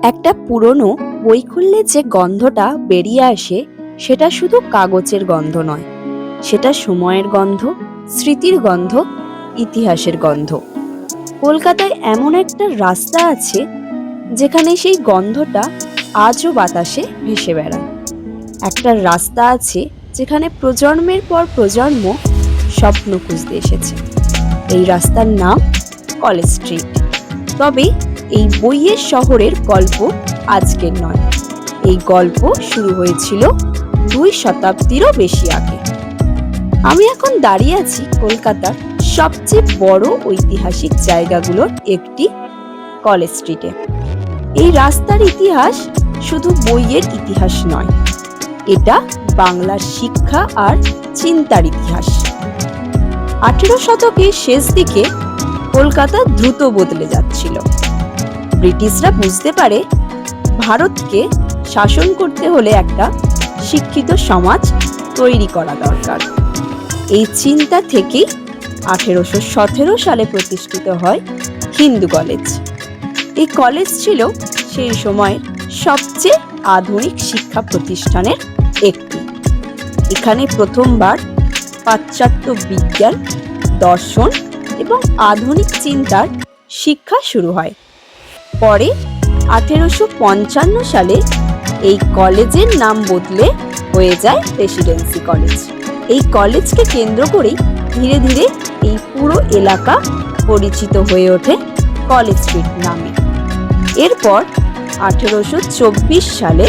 একটা পুরনো বই খুললে যে গন্ধটা বেরিয়ে আসে সেটা শুধু কাগজের গন্ধ নয়, সেটা সময়ের গন্ধ, স্মৃতির গন্ধ, ইতিহাসের গন্ধ। কলকাতায় এমন একটা রাস্তা আছে যেখানে সেই গন্ধটা আজও বাতাসে ভেসে বেড়ায়। একটা রাস্তা আছে যেখানে প্রজন্মের পর প্রজন্ম স্বপ্ন খুঁজতে এসেছে। এই রাস্তার নাম কলেজ স্ট্রিট। তবে এই বইয়ের শহরের গল্প আজকের নয়, এই গল্প শুরু হয়েছিল 2 শতাব্দীরও বেশি আগে। আমি এখন দাঁড়িয়ে আছি কলকাতার সবচেয়ে বড় ঐতিহাসিক জায়গাগুলোর একটি, কলেজ স্ট্রিটে। এই রাস্তার ইতিহাস শুধু বইয়ের ইতিহাস নয়, এটা বাংলার শিক্ষা আর চিন্তার ইতিহাস। 18 শতকের শেষ দিকে কলকাতা দ্রুত বদলে যাচ্ছিল। ব্রিটিশরা বুঝতে পারে ভারতকে শাসন করতে হলে একটা শিক্ষিত সমাজ তৈরি করা দরকার। এই চিন্তা থেকেই 1817 সালে প্রতিষ্ঠিত হয় হিন্দু কলেজ। এই কলেজ ছিল সেই সময়ের সবচেয়ে আধুনিক শিক্ষা প্রতিষ্ঠানের একটি। এখানে প্রথমবার পাশ্চাত্য বিজ্ঞান, দর্শন এবং আধুনিক চিন্তার শিক্ষা শুরু হয়। পরে 1855 সালে এই কলেজের নাম বদলে হয়ে যায় প্রেসিডেন্সি কলেজ। এই কলেজকে কেন্দ্র করেই ধীরে ধীরে এই পুরো এলাকা পরিচিত হয়ে ওঠে কলেজ স্ট্রিট নামে। এরপর 1824 সালে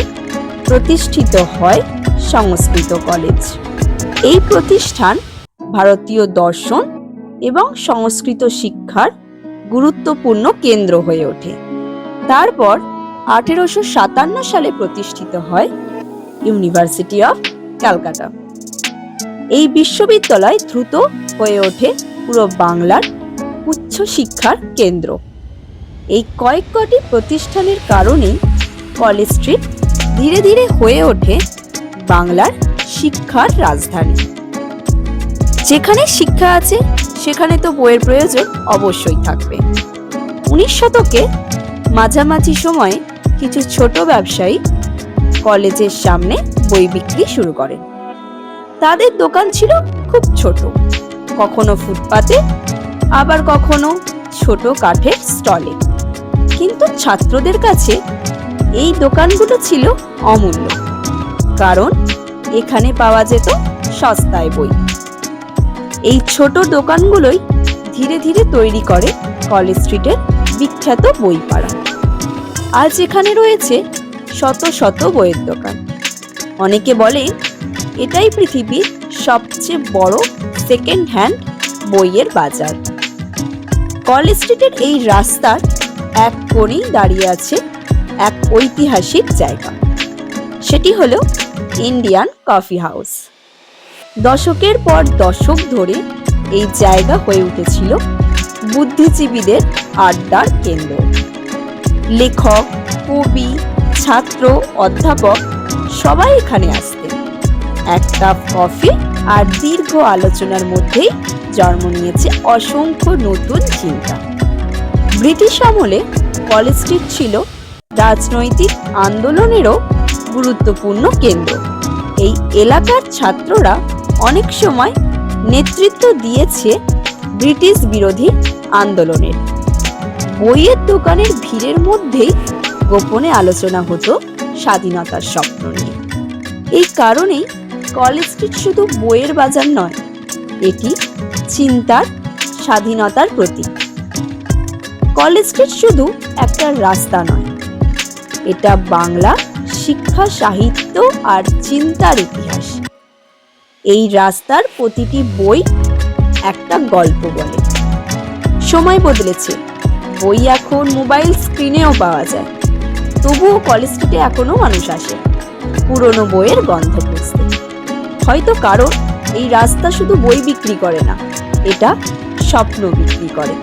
প্রতিষ্ঠিত হয় সংস্কৃত কলেজ। এই প্রতিষ্ঠান ভারতীয় দর্শন এবং সংস্কৃত শিক্ষার গুরুত্বপূর্ণ কেন্দ্র হয়ে ওঠে। তারপর 1857 সালে প্রতিষ্ঠিত হয় ইউনিভার্সিটি অফ ক্যালকাটা। এই বিশ্ববিদ্যালয় দ্রুত হয়ে ওঠে পুরো বাংলার উচ্চ শিক্ষার কেন্দ্র। এই কয়েকটি প্রতিষ্ঠানের কারণেই কলেজ স্ট্রিট ধীরে ধীরে হয়ে ওঠে বাংলার শিক্ষার রাজধানী। যেখানে শিক্ষা আছে সেখানে তো বইয়ের প্রয়োজন অবশ্যই থাকবে। 19 শতকে মাঝামাঝি সময়ে কিছু ছোট ব্যবসায়ী কলেজের সামনে বই বিক্রি শুরু করেন। তাদের দোকান ছিল খুব ছোট, কখনো ফুটপাতে, আবার কখনো ছোট কাঠের স্টলে। কিন্তু ছাত্রদের কাছে এই দোকানগুলো ছিল অমূল্য, কারণ এখানে পাওয়া যেত সস্তায় বই। এই ছোট দোকানগুলোই ধীরে ধীরে তৈরি করে কলেজ স্ট্রিটের বিখ্যাত বই পাড়া। আজ এখানে রয়েছে শত শত বইয়ের দোকান। অনেকে বলে এটাই পৃথিবীর সবচেয়ে বড় সেকেন্ড হ্যান্ড বইয়ের বাজার। কলেজ স্ট্রিটের এই রাস্তার এক কোণেই দাঁড়িয়ে আছে এক ঐতিহাসিক জায়গা। সেটি হলো ইন্ডিয়ান কফি হাউস। দশকের পর দশক ধরে এই জায়গা হয়ে উঠেছিল বুদ্ধিজীবীদের আড্ডার কেন্দ্র। লেখক, কবি, ছাত্র, অধ্যাপক সবাই এখানে আসতেন। এক কাপ কফি আর দীর্ঘ আলোচনার মধ্যেই জন্ম নিয়েছে অসংখ্য নতুন চিন্তা। ব্রিটিশ আমলে কলেজ স্ট্রিট ছিল রাজনৈতিক আন্দোলনেরও গুরুত্বপূর্ণ কেন্দ্র। এই এলাকার ছাত্ররা অনেক সময় নেতৃত্ব দিয়েছে ব্রিটিশ বিরোধী আন্দোলনের। বইয়ের দোকানের ভিড়ের মধ্যেই গোপনে আলোচনা হতো স্বাধীনতার স্বপ্ন নিয়ে। এই কারণেই কলেজ স্ট্রিট শুধু বইয়ের বাজার নয়, এটি চিন্তার, স্বাধীনতার প্রতীক। কলেজ স্ট্রিট শুধু একটা রাস্তা নয়, এটা বাংলা শিক্ষা, সাহিত্য আর চিন্তার ইতিহাস। এই রাস্তার প্রতিটি বই একটা গল্প বলে। সময় বদলেছে, বই এখন মোবাইল স্ক্রিনেও পাওয়া যায়, তবুও কলেজ স্ট্রিটে এখনো মানুষ আসে পুরনো বইয়ের গন্ধ খুঁজতে। হয়তো কারণ এই রাস্তা শুধু বই বিক্রি করে না, এটা স্বপ্ন বিক্রি করে।